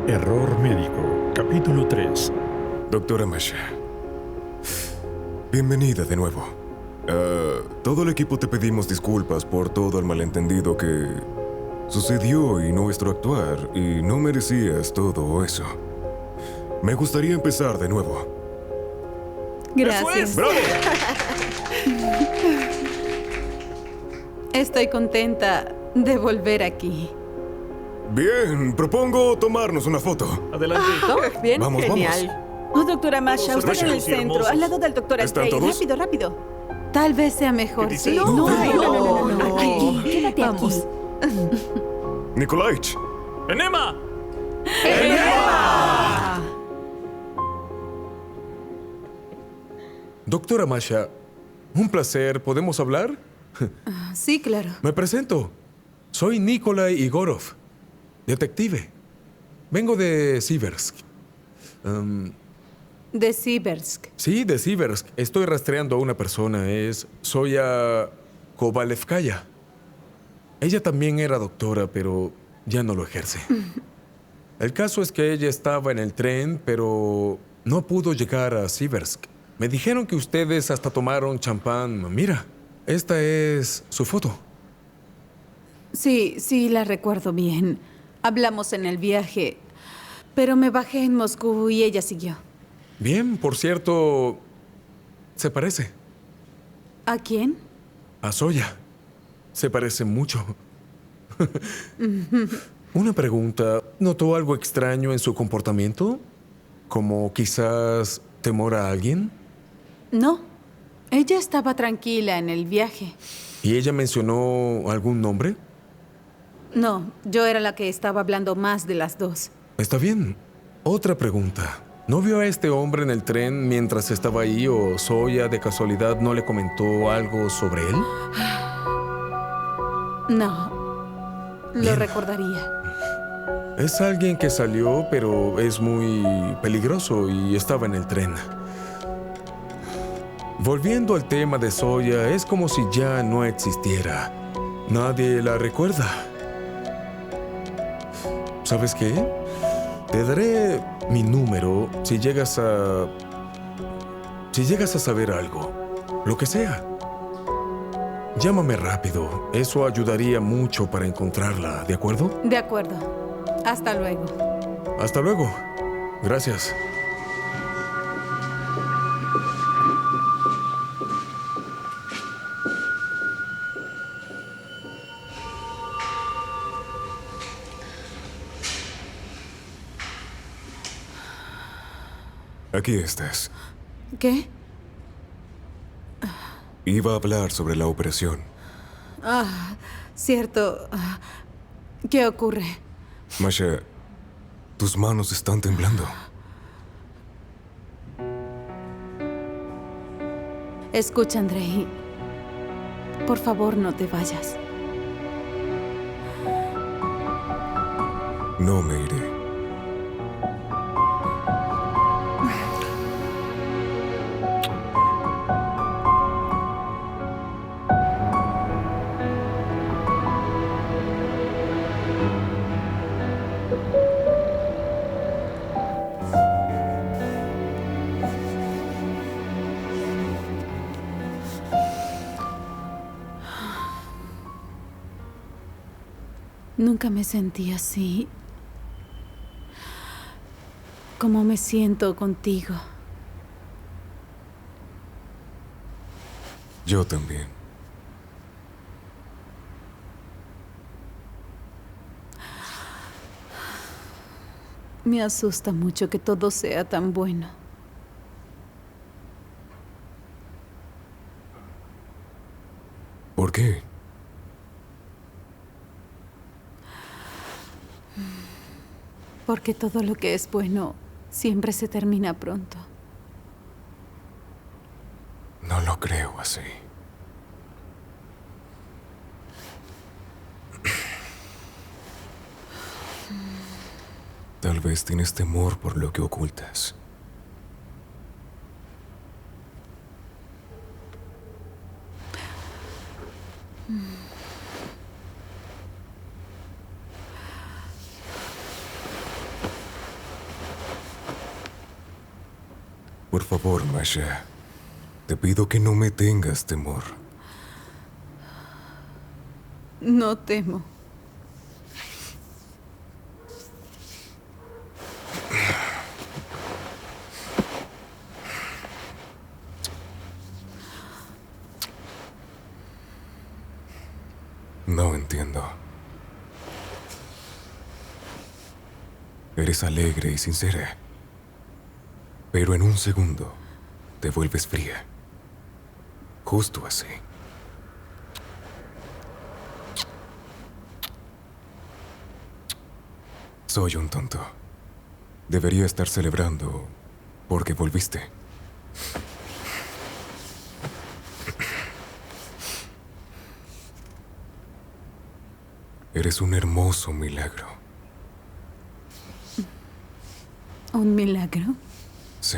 Error médico, capítulo 3. Doctora Masha, bienvenida de nuevo. Todo el equipo te pedimos disculpas por todo el malentendido que sucedió y nuestro actuar, y no merecías todo eso. Me gustaría empezar de nuevo. Gracias. ¡Bravo! Estoy contenta de volver aquí. Bien, propongo tomarnos una foto. Adelante. Bien, Vamos, genial. Oh, doctora Masha, usted Masha, en el sí, centro, hermosos. al lado del doctor ¿Están Astray. todos? Rápido, rápido. Tal vez sea mejor, ¿Qué ¿sí? dice? No, No. Aquí, quédate Vamos. aquí. Nikolaich, ¡Enema! Doctora Masha, un placer. ¿Podemos hablar? Sí, claro. Me presento. Soy Nikolai Igorov, detective. Vengo de Siversk. De Siversk. Sí, de Siversk. Estoy rastreando a una persona. Es Zoya Kovalevskaya. Ella también era doctora, pero ya no lo ejerce. El caso es que ella estaba en el tren, pero no pudo llegar a Siversk. Me dijeron que ustedes hasta tomaron champán. Mira, esta es su foto. Sí, sí, la recuerdo bien. Hablamos en el viaje, pero me bajé en Moscú y ella siguió. Bien, por cierto, se parece ¿A quién? a Zoya. Se parece mucho. Una pregunta. ¿Notó algo extraño en su comportamiento? ¿Como quizás temor a alguien? No. Ella estaba tranquila en el viaje. ¿Y ella mencionó algún nombre? No, yo era la que estaba hablando más de las dos. Está bien. Otra pregunta. ¿No vio a este hombre en el tren mientras estaba ahí o Zoya de casualidad no le comentó algo sobre él? No, lo Bien. recordaría. Es alguien que salió, pero es muy peligroso y estaba en el tren. Volviendo al tema de Zoya, es como si ya no existiera. Nadie la recuerda. ¿Sabes qué? Te daré mi número si llegas a saber algo, lo que sea. Llámame rápido. Eso ayudaría mucho para encontrarla, ¿de acuerdo? De acuerdo. Hasta luego. Hasta luego. Gracias. aquí estás. ¿Qué? Iba a hablar sobre la operación. Cierto. ¿Qué ocurre? Masha, tus manos están temblando. Escucha, Andrei. Por favor, no te vayas. No me iré. Nunca me sentí así. Como me siento contigo. Yo también. Me asusta mucho que todo sea tan bueno. ¿Por qué? Porque todo lo que es bueno siempre se termina pronto. No lo creo así. Tal vez tienes temor por lo que ocultas. Por favor, Masha. Te pido que no me tengas temor. No temo. No entiendo. Eres alegre y sincera. Pero en un segundo te vuelves fría. Justo así. Soy un tonto. Debería estar celebrando porque volviste. Eres un hermoso milagro. ¿Un milagro? Sí,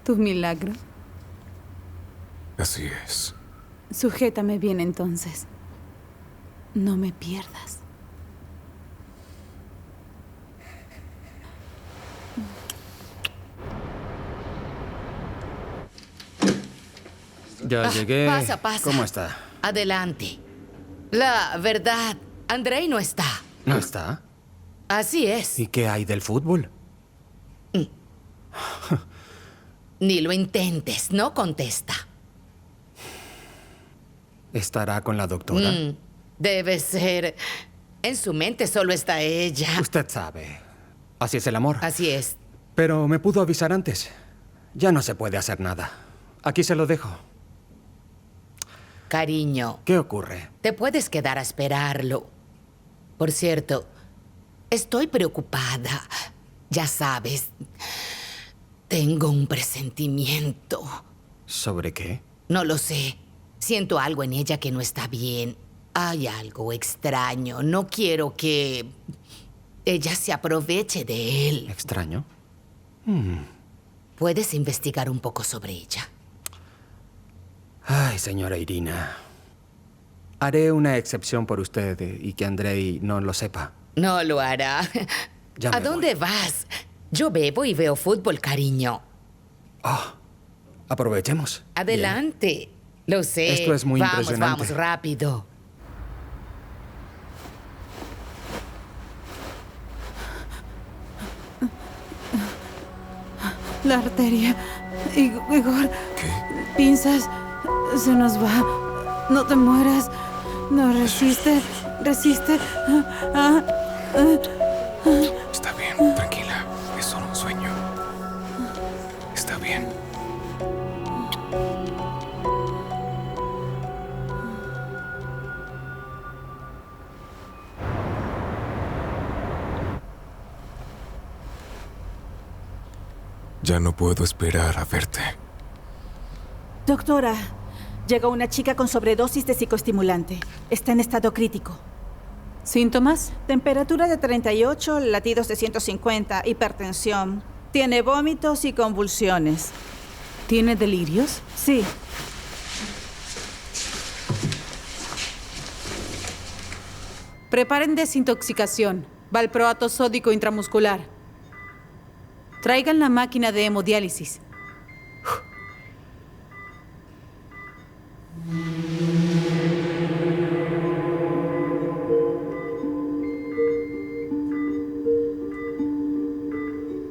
¿Tu milagro? así es. Sujétame bien entonces. No me pierdas. Ya llegué. Pasa, pasa. ¿Cómo está? Adelante. La verdad, Andrei no está. ¿No está? Así es. ¿Y qué hay del fútbol? Ni lo intentes, no contesta. ¿Estará con la doctora? Debe ser. En su mente solo está ella. Usted sabe. Así es el amor. Así es. Pero me pudo avisar antes. Ya no se puede hacer nada. Aquí se lo dejo. Cariño, ¿Qué ocurre? te puedes quedar a esperarlo. Por cierto, estoy preocupada. Ya sabes, tengo un presentimiento. ¿Sobre qué? No lo sé. Siento algo en ella que no está bien. Hay algo extraño. No quiero que ella se aproveche de él. ¿Extraño? ¿Puedes investigar un poco sobre ella? Ay, señora Irina. Haré una excepción por usted y que Andrei no lo sepa. No lo hará. Ya ¿A me dónde voy. vas? Yo bebo y veo fútbol, cariño. Aprovechemos. Adelante. Lo sé. Esto es muy vamos, impresionante. Vamos, rápido. La arteria. Igor. ¿Qué? Pinzas. Se nos va. No te mueras. No, resiste. Resiste. Está bien, tranquila. Es solo un sueño. Está bien. Ya no puedo esperar a verte. Doctora, llegó una chica con sobredosis de psicoestimulante. Está en estado crítico. ¿Síntomas? Temperatura de 38, latidos de 150, hipertensión. Tiene vómitos y convulsiones. ¿Tiene delirios? Sí. Preparen desintoxicación. Valproato sódico intramuscular. Traigan la máquina de hemodiálisis.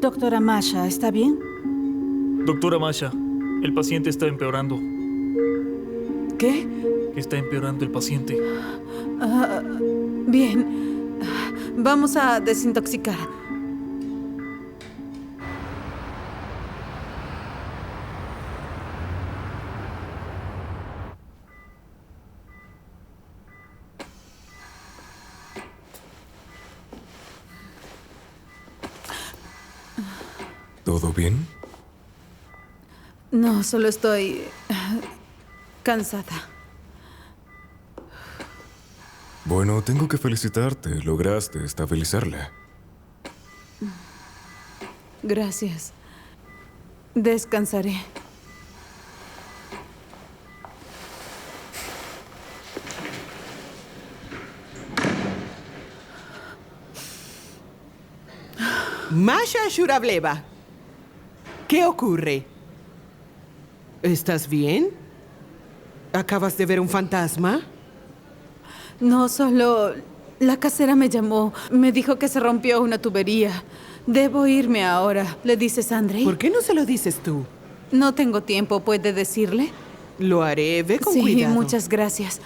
Doctora Masha, ¿está bien? Doctora Masha, el paciente está empeorando. ¿Qué? Está empeorando el paciente. Bien. Vamos a desintoxicar. ¿Todo bien? No, solo estoy cansada. Bueno, tengo que felicitarte. Lograste estabilizarla. Gracias. Descansaré. Masha Shurableva. ¿Qué ocurre? ¿Estás bien? ¿Acabas de ver un fantasma? No, solo la casera me llamó. Me dijo que se rompió una tubería. Debo irme ahora. ¿Le dices a Andrei? ¿Por qué no se lo dices tú? No tengo tiempo. ¿Puede decirle? Lo haré. Ve con Sí, cuidado. muchas gracias.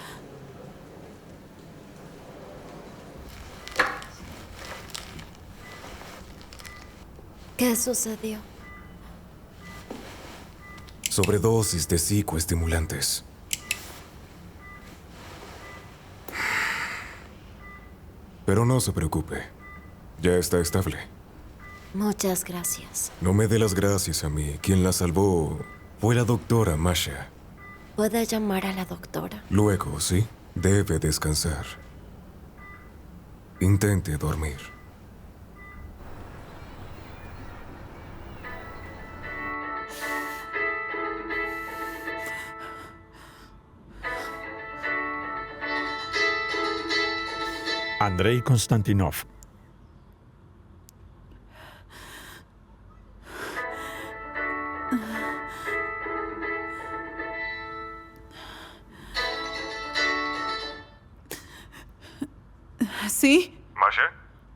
¿Qué sucedió? Sobredosis de psicoestimulantes. Pero no se preocupe. Ya está estable. Muchas gracias. No me dé las gracias a mí. Quien la salvó fue la doctora Masha. ¿Puede llamar a la doctora? Luego, ¿sí? Debe descansar. Intente dormir. Andrei Konstantinov. ¿Sí? Masha,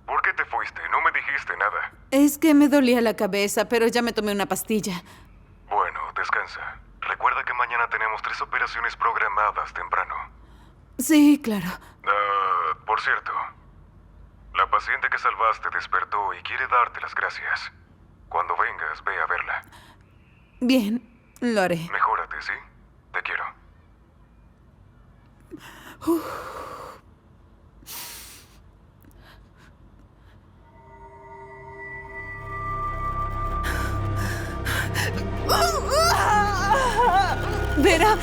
¿por qué te fuiste? No me dijiste nada. Es que me dolía la cabeza, pero ya me tomé una pastilla. Bueno, descansa. Recuerda que mañana tenemos 3 operaciones programadas temprano. Sí, claro. Por cierto, la paciente que salvaste despertó y quiere darte las gracias. Cuando vengas, ve a verla. Bien, lo haré. Mejórate, ¿sí? Te quiero. Vera,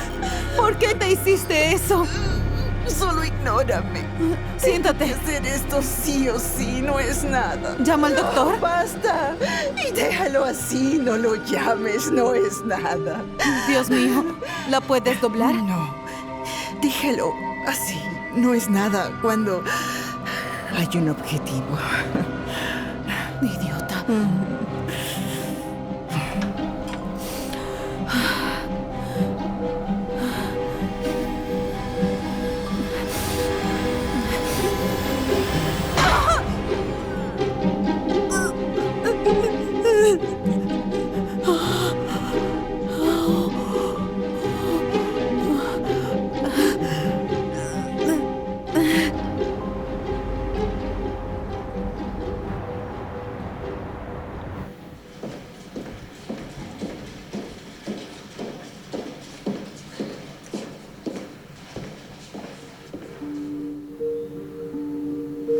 ¿por qué te hiciste eso? Solo ignórame. Siéntate. Hacer esto sí o sí no es nada. ¿Llama al doctor? Basta. Y déjalo así, no lo llames, no es nada. Dios mío, ¿la puedes doblar? No. Déjalo así, no es nada cuando hay un objetivo. Idiota.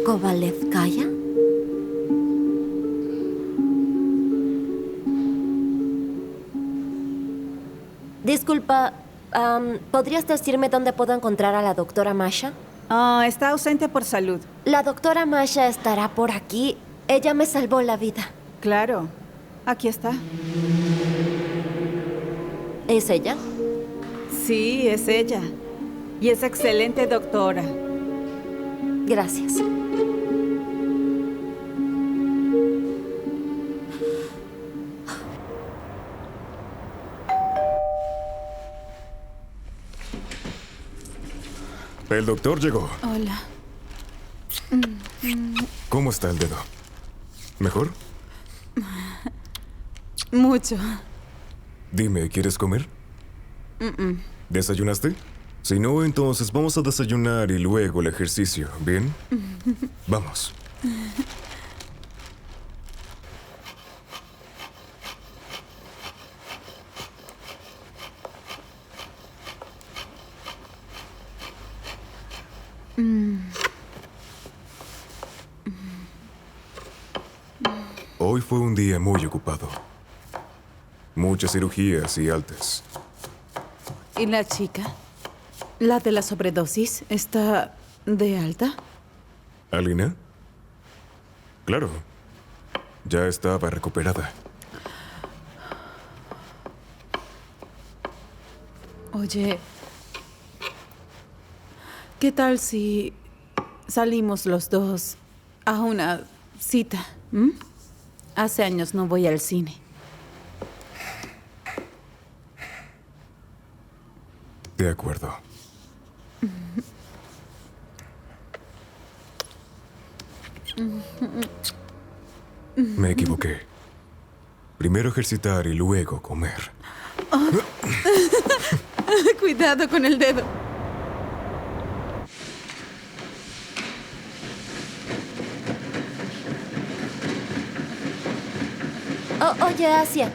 ¿Kovalevskaya? Disculpa, ¿podrías decirme dónde puedo encontrar a la doctora Masha? Está ausente por salud. La doctora Masha estará por aquí. Ella me salvó la vida. Claro. Aquí está. ¿Es ella? Sí, es ella. Y es excelente doctora. Gracias. El doctor llegó. Hola. ¿Cómo está el dedo? ¿Mejor? Mucho. Dime, ¿quieres comer? ¿Desayunaste? Si no, entonces vamos a desayunar y luego el ejercicio, ¿bien? Vamos. Hoy fue un día muy ocupado. Muchas cirugías y altas. ¿Y la chica? ¿La de la sobredosis? ¿Está de alta? ¿Alina? Claro. Ya estaba recuperada. Oye, ¿qué tal si salimos los dos a una cita? ¿Mm? Hace años no voy al cine. De acuerdo. Me equivoqué. Primero ejercitar y luego comer. Cuidado con el dedo. Oye, Asia.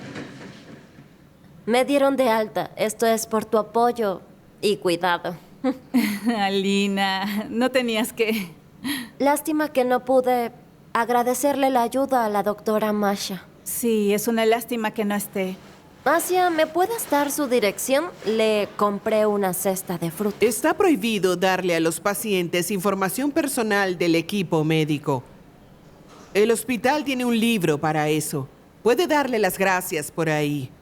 Me dieron de alta. Esto es por tu apoyo y cuidado. Alina, no tenías que... Lástima que no pude agradecerle la ayuda a la doctora Masha. Sí, es una lástima que no esté. Asia, ¿me puedes dar su dirección? Le compré una cesta de fruta. Está prohibido darle a los pacientes información personal del equipo médico. El hospital tiene un libro para eso. Puede darle las gracias por ahí.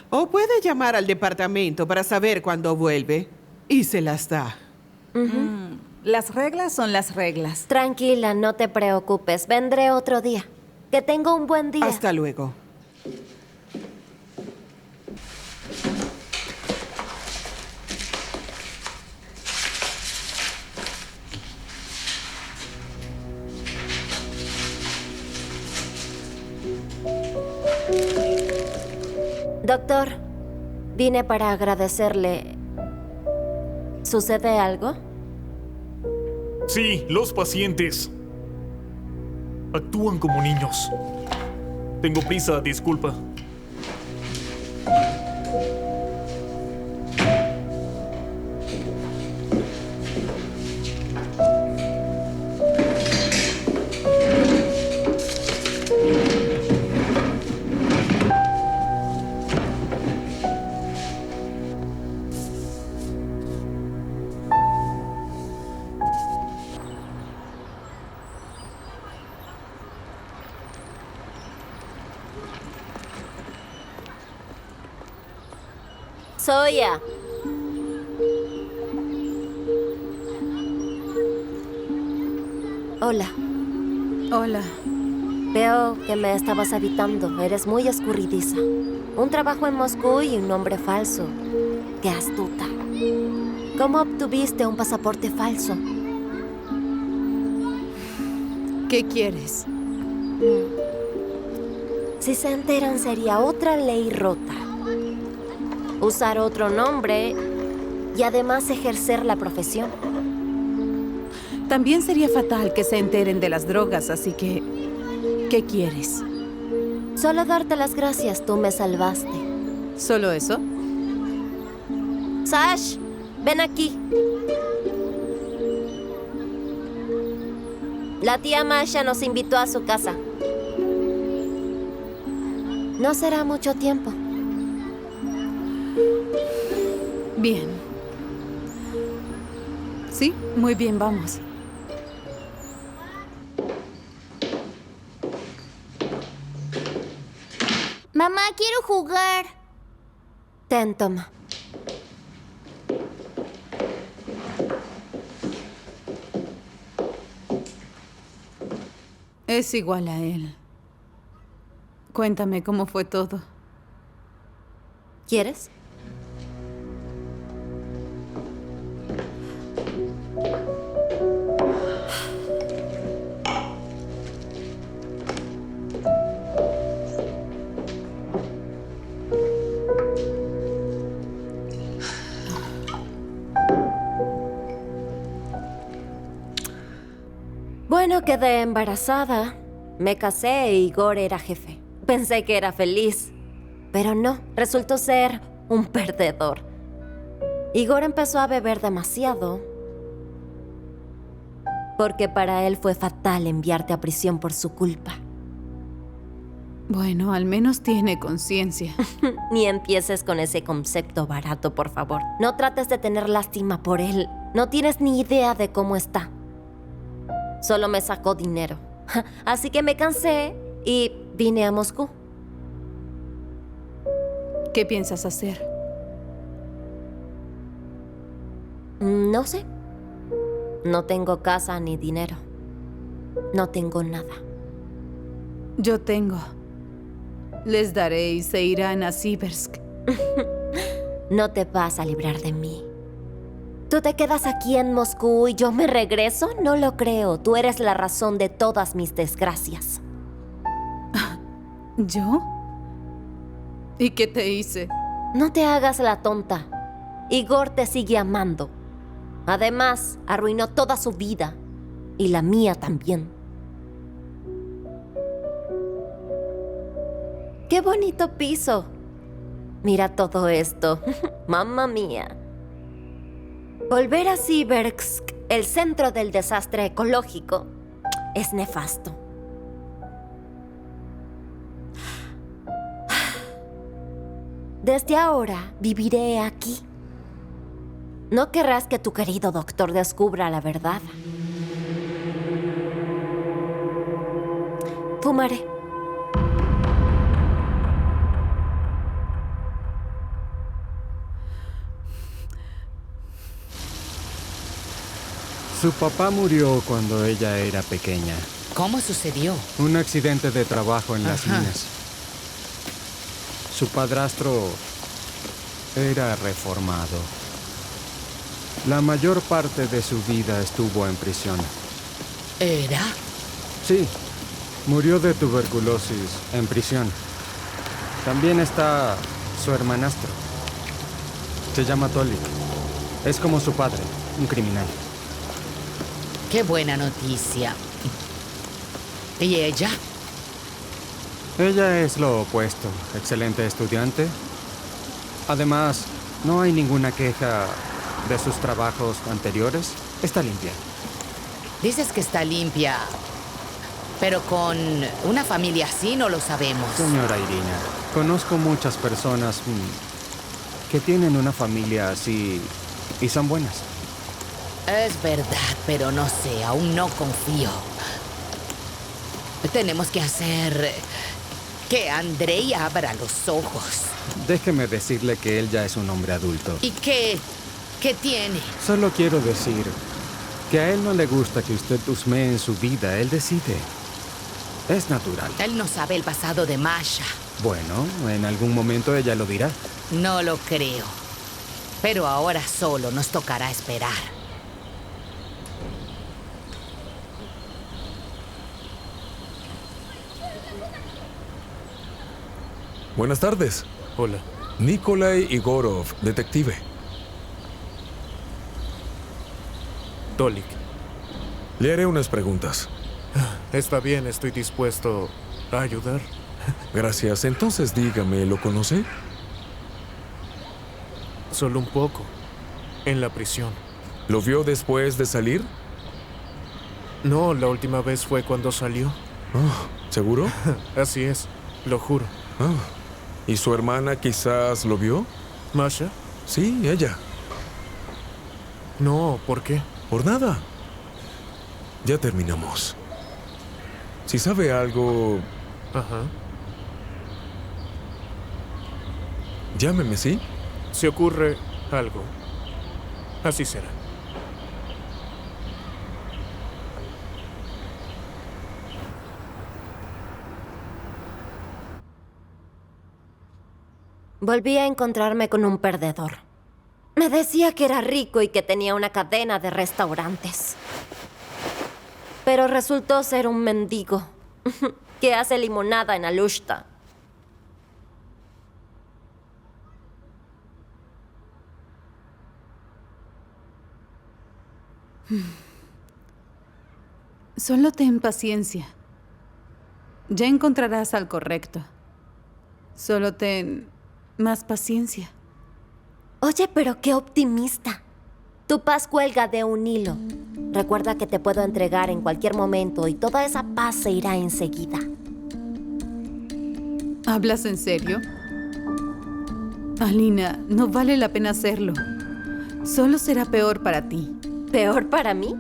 O puede llamar al departamento para saber cuándo vuelve y se las da. Las reglas son las reglas. Tranquila, no te preocupes. Vendré otro día. Que tenga un buen día. Hasta luego. Doctor, vine para agradecerle. ¿Sucede algo? Sí, los pacientes actúan como niños. Tengo prisa, disculpa. Soya. Hola. Hola. Veo que me estabas evitando. Eres muy escurridiza. Un trabajo en Moscú y un nombre falso. ¡Qué astuta! ¿Cómo obtuviste un pasaporte falso? ¿Qué quieres? Si se enteran, sería otra ley rota. Usar otro nombre y además ejercer la profesión. También sería fatal que se enteren de las drogas, así que... ¿Qué quieres? Solo darte las gracias, tú me salvaste. ¿Solo eso? Sash, ven aquí. La tía Masha nos invitó a su casa. No será mucho tiempo. Bien. Sí, muy bien, vamos. Mamá, quiero jugar. Ten, toma. Es igual a él. Cuéntame cómo fue todo. ¿Quieres? Bueno, quedé embarazada. Me casé e Igor era jefe. Pensé que era feliz, pero no, resultó ser un perdedor. Igor empezó a beber demasiado, porque para él fue fatal enviarte a prisión por su culpa. Bueno, al menos tiene conciencia. Ni empieces con ese concepto barato, por favor. No trates de tener lástima por él. No tienes ni idea de cómo está. Solo me sacó dinero. Así que me cansé y vine a Moscú. ¿Qué piensas hacer? No sé. No tengo casa ni dinero. No tengo nada. Yo tengo. Les daré y se irán a Siversk. No te vas a librar de mí. ¿Tú te quedas aquí en Moscú y yo me regreso? No lo creo. Tú eres la razón de todas mis desgracias. ¿Yo? ¿Y qué te hice? No te hagas la tonta. Igor te sigue amando. Además, arruinó toda su vida. Y la mía también. ¡Qué bonito piso! Mira todo esto. ¡Mamma mía! Volver a Siversk, el centro del desastre ecológico, es nefasto. Desde ahora viviré aquí. No querrás que tu querido doctor descubra la verdad. Fumaré. Su papá murió cuando ella era pequeña. ¿Cómo sucedió? Un accidente de trabajo en las minas. Su padrastro era reformado. La mayor parte de su vida estuvo en prisión. ¿Era? Sí, murió de tuberculosis en prisión. También está su hermanastro. Se llama Tolik. Es como su padre, un criminal. Qué buena noticia. ¿Y ella? Ella es lo opuesto. Excelente estudiante. Además, no hay ninguna queja de sus trabajos anteriores. Está limpia. Dices que está limpia, pero con una familia así no lo sabemos. Señora Irina, conozco muchas personas que tienen una familia así y son buenas. Es verdad, pero no sé, aún no confío. Tenemos que hacer que Andrei abra los ojos. Déjeme decirle que él ya es un hombre adulto. ¿Y qué tiene? Solo quiero decir que a él no le gusta que usted husmee en su vida. Él decide. Es natural. Él no sabe el pasado de Masha. Bueno, en algún momento ella lo dirá. No lo creo. Pero ahora solo nos tocará esperar. Buenas tardes. Hola. Nikolai Igorov, detective. Tolik. Le haré unas preguntas. Está bien, estoy dispuesto a ayudar. Gracias. Entonces dígame, ¿lo conoce? Solo un poco. En la prisión. ¿Lo vio después de salir? No, la última vez fue cuando salió. ¿Seguro? Así es, lo juro. ¿Y su hermana quizás lo vio? ¿Masha? Sí, ella. No, ¿por qué? Por nada. Ya terminamos. Si sabe algo, Ajá. llámeme, ¿sí? Si ocurre algo, así será. Volví a encontrarme con un perdedor. Me decía que era rico y que tenía una cadena de restaurantes. Pero resultó ser un mendigo que hace limonada en Alushta. Solo ten paciencia. Ya encontrarás al correcto. Solo ten más paciencia. Oye, pero qué optimista. Tu paz cuelga de un hilo. Recuerda que te puedo entregar en cualquier momento y toda esa paz se irá enseguida. ¿Hablas en serio? Alina, no vale la pena hacerlo. Solo será peor para ti. ¿Peor para mí?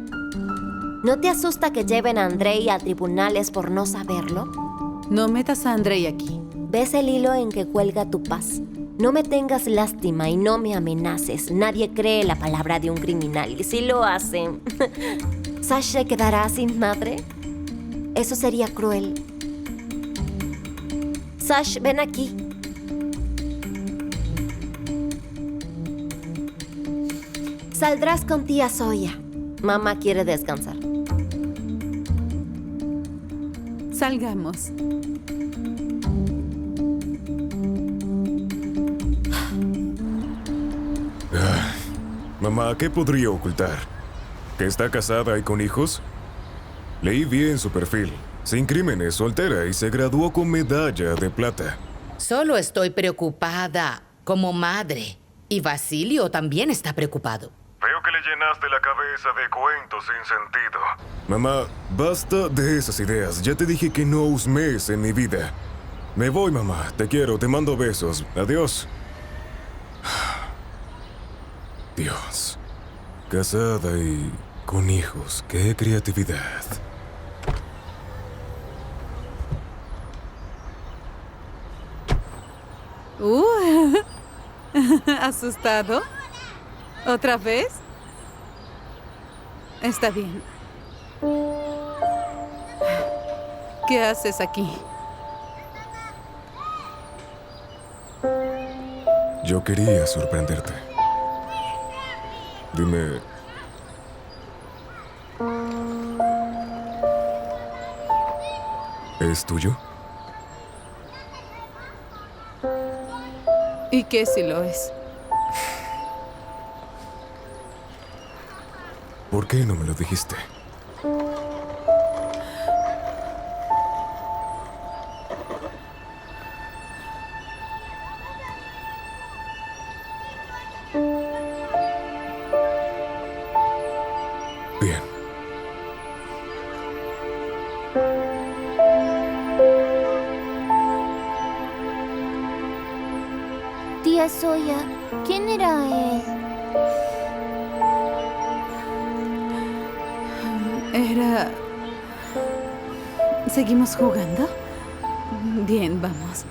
¿No te asusta que lleven a Andrei a tribunales por no saberlo? No metas a Andrei aquí. ¿Ves el hilo en que cuelga tu paz? No me tengas lástima y no me amenaces. Nadie cree la palabra de un criminal. Y si lo hacen, ¿Sash se quedará sin madre? Eso sería cruel. Sash, ven aquí. Saldrás con tía Zoya. Mamá quiere descansar. Salgamos. Mamá, ¿qué podría ocultar? ¿Que está casada y con hijos? Leí bien su perfil. Sin crímenes, soltera y se graduó con medalla de plata. Solo estoy preocupada como madre. Y Basilio también está preocupado. Veo que le llenaste la cabeza de cuentos sin sentido. Mamá, basta de esas ideas. Ya te dije que no husmees en mi vida. Me voy, mamá. Te quiero, te mando besos. Adiós. Dios. Casada y con hijos. ¡Qué creatividad! ¿Asustado? ¿Otra vez? Está bien. ¿Qué haces aquí? Yo quería sorprenderte. Dime... ¿es tuyo? ¿Y qué si lo es? ¿Por qué no me lo dijiste? Bien. Tía Zoya, ¿quién era él? Era... ¿Seguimos jugando? Bien, vamos.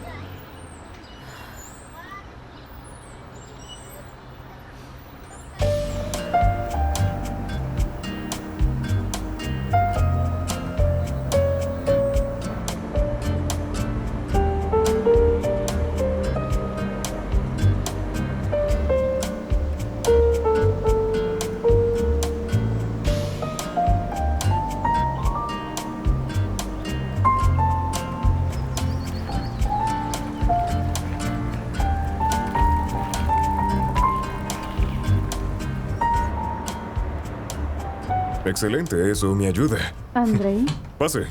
Excelente, eso me ayuda. Andrei, Pase.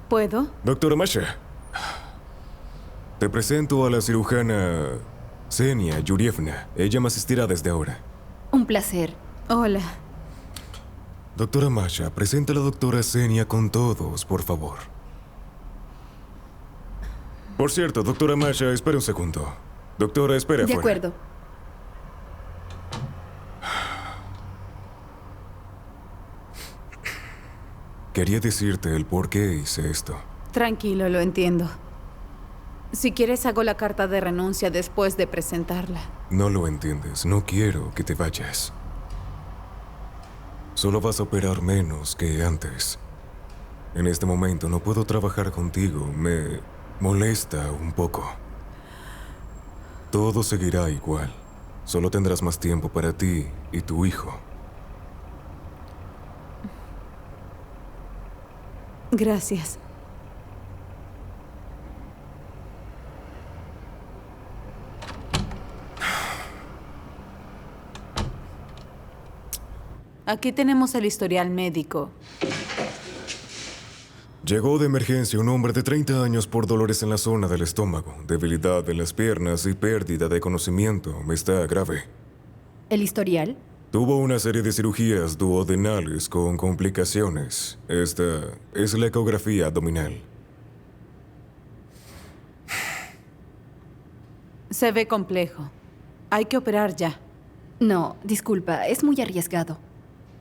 ¿puedo? Doctora Masha. Te presento a la cirujana Xenia Yurievna. Ella me asistirá desde ahora. Un placer. Hola. Doctora Masha, presenta a la doctora Xenia con todos, por favor. Por cierto, doctora Masha, espere un segundo. Doctora, espere De afuera. acuerdo. Quería decirte el por qué hice esto. Tranquilo, lo entiendo. Si quieres, hago la carta de renuncia después de presentarla. No lo entiendes. No quiero que te vayas. Solo vas a operar menos que antes. En este momento no puedo trabajar contigo. Me molesta un poco. Todo seguirá igual. Solo tendrás más tiempo para ti y tu hijo. Gracias. Aquí tenemos el historial médico. Llegó de emergencia un hombre de 30 años por dolores en la zona del estómago, debilidad en las piernas y pérdida de conocimiento. Está grave. ¿El historial? Tuvo una serie de cirugías duodenales con complicaciones. Esta es la ecografía abdominal. Se ve complejo. Hay que operar ya. No, disculpa, es muy arriesgado.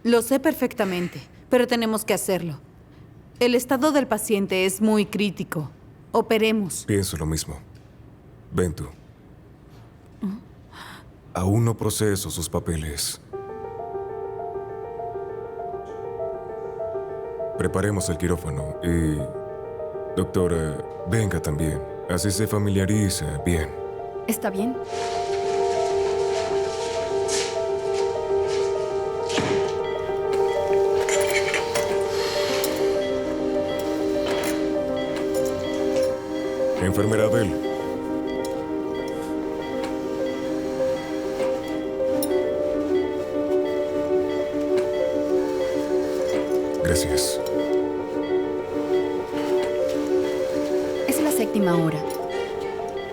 Lo sé perfectamente, pero tenemos que hacerlo. El estado del paciente es muy crítico. Operemos. Pienso lo mismo. Ven tú. Aún no proceso sus papeles. Preparemos el quirófano y... Doctora, venga también. Así se familiariza bien. ¿Está bien? Enfermera Adele. Gracias. Es la 7ª hora.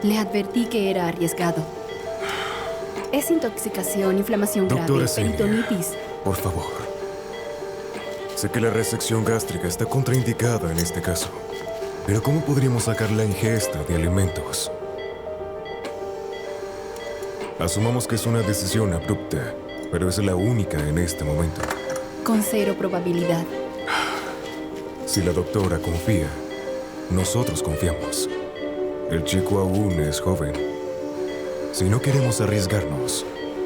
Le advertí que era arriesgado. Es intoxicación, inflamación Doctora grave, Senia, peritonitis. por favor. Sé que la resección gástrica está contraindicada en este caso. Pero ¿cómo podríamos sacar la ingesta de alimentos? Asumamos que es una decisión abrupta, pero es la única en este momento. Con 0 probabilidad. Si la doctora confía, nosotros confiamos. El chico aún es joven. Si no queremos arriesgarnos,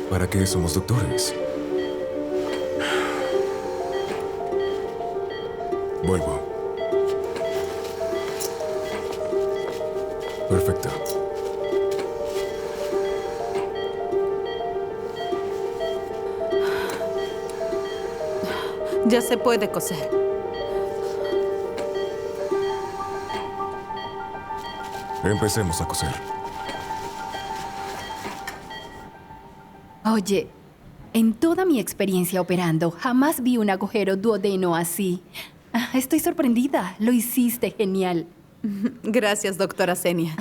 ¿para qué somos doctores? Vuelvo. Perfecto. Ya se puede coser. Empecemos a coser. Oye, en toda mi experiencia operando, jamás vi un agujero duodeno así. Estoy sorprendida. Lo hiciste genial. Gracias, doctora Senia.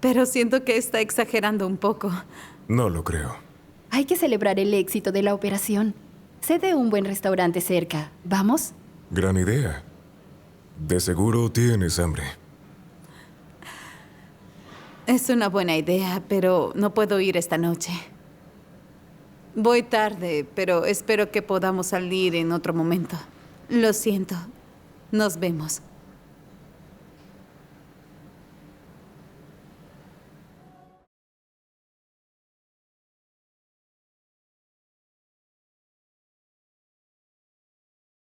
Pero siento que está exagerando un poco. No lo creo. Hay que celebrar el éxito de la operación. Sé de un buen restaurante cerca. ¿Vamos? Gran idea. De seguro tienes hambre. Es una buena idea, pero no puedo ir esta noche. Voy tarde, pero espero que podamos salir en otro momento. Lo siento. Nos vemos.